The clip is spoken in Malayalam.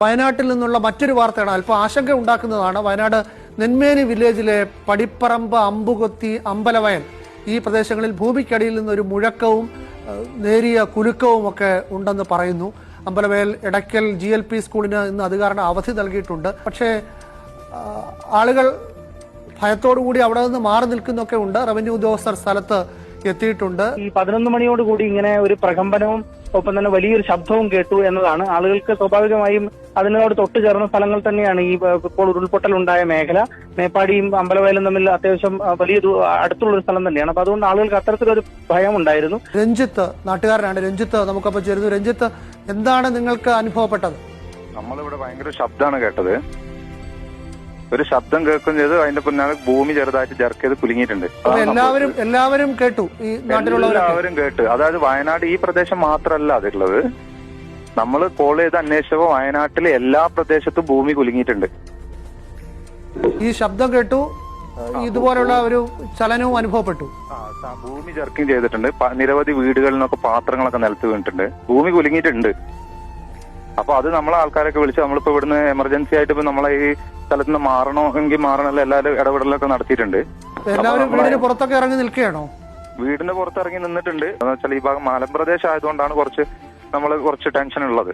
വയനാട്ടിൽ നിന്നുള്ള മറ്റൊരു വാർത്തയാണ് അല്പം ആശങ്ക ഉണ്ടാക്കുന്നതാണ്. വയനാട് നെന്മേനി വില്ലേജിലെ പടിപ്പറമ്പ്, അമ്പുകൊത്തി, അമ്പലവയൽ ഈ പ്രദേശങ്ങളിൽ ഭൂമിക്കടിയിൽ നിന്നൊരു മുഴക്കവും നേരിയ കുലുക്കവും ഒക്കെ ഉണ്ടെന്ന് പറയുന്നു. അമ്പലവയൽ എടയ്ക്കൽ GLP സ്കൂളിന് ഇന്ന് അത് കാരണം അവധി നൽകിയിട്ടുണ്ട്. പക്ഷേ ആളുകൾ ഭയത്തോടുകൂടി അവിടെ നിന്ന് മാറി നിൽക്കുന്നൊക്കെ ഉണ്ട്. റവന്യൂ ഉദ്യോഗസ്ഥർ സ്ഥലത്ത് എത്തിയിട്ടുണ്ട്. ഈ 11 മണിയോടുകൂടി ഇങ്ങനെ ഒരു പ്രകമ്പനവും ഒപ്പം തന്നെ വലിയൊരു ശബ്ദവും കേട്ടു എന്നതാണ്. ആളുകൾക്ക് സ്വാഭാവികമായും അതിനോട് തൊട്ട് ചേർന്ന സ്ഥലങ്ങൾ തന്നെയാണ് ഈ ഇപ്പോൾ ഉരുൾപൊട്ടൽ ഉണ്ടായ മേഖല. മേപ്പാടിയും അമ്പലവയലും തമ്മിൽ അത്യാവശ്യം വലിയ അടുത്തുള്ള ഒരു സ്ഥലം തന്നെയാണ്. അപ്പൊ അതുകൊണ്ട് ആളുകൾക്ക് അത്തരത്തിലൊരു ഭയം ഉണ്ടായിരുന്നു. രഞ്ജിത്ത് നാട്ടുകാരനാണ്. രഞ്ജിത്ത് നമുക്കൊപ്പം ചേരുന്നു. രഞ്ജിത്ത്, എന്താണ് നിങ്ങൾക്ക് അനുഭവപ്പെട്ടത്? നമ്മളിവിടെ ഭയങ്കര ശബ്ദമാണ് കേട്ടത്. ഒരു ശബ്ദം കേൾക്കുകയും ചെയ്ത് അതിന്റെ പിന്നാലെ ഭൂമി ചെറുതായിട്ട് ജർക്ക് ചെയ്ത് കുലുങ്ങിയിട്ടുണ്ട്. എല്ലാവരും കേട്ടു, ഈ എല്ലാവരും കേട്ടു. അതായത് വയനാട് ഈ പ്രദേശം മാത്രമല്ല അതുള്ളത്. നമ്മൾ കോൾ ചെയ്ത് അന്വേഷിച്ചപ്പോൾ വയനാട്ടിലെ എല്ലാ പ്രദേശത്തും ഭൂമി കുലുങ്ങിയിട്ടുണ്ട്. ഈ ശബ്ദം കേട്ടു, ഇതുപോലുള്ള ഒരു ചലനവും അനുഭവപ്പെട്ടു. ഭൂമി ജർക്കിങ് ചെയ്തിട്ടുണ്ട്. നിരവധി വീടുകളിൽ നിന്നൊക്കെ പാത്രങ്ങളൊക്കെ നിലത്ത് വീണിട്ടുണ്ട്. ഭൂമി കുലുങ്ങിയിട്ടുണ്ട്. അപ്പൊ അത് നമ്മളെ ആൾക്കാരൊക്കെ വിളിച്ച് നമ്മളിപ്പോ ഇവിടുന്ന് എമർജൻസി ആയിട്ട് ഇപ്പൊ നമ്മളെ ഈ സ്ഥലത്ത് നിന്ന് മാറണമെങ്കിൽ മാറണമല്ലോ എല്ലാവരും ഇടപെടലൊക്കെ നടത്തിയിട്ടുണ്ട്. എല്ലാവരും വീടിന് പുറത്തൊക്കെ ഇറങ്ങി നിൽക്കുകയാണോ? വീടിന്റെ പുറത്തിറങ്ങി നിന്നിട്ടുണ്ട്. എന്ന് വെച്ചാൽ ഈ ഭാഗം മലമ്പ്രദേശം ആയതുകൊണ്ടാണ് കുറച്ച് ടെൻഷൻ ഉള്ളത്.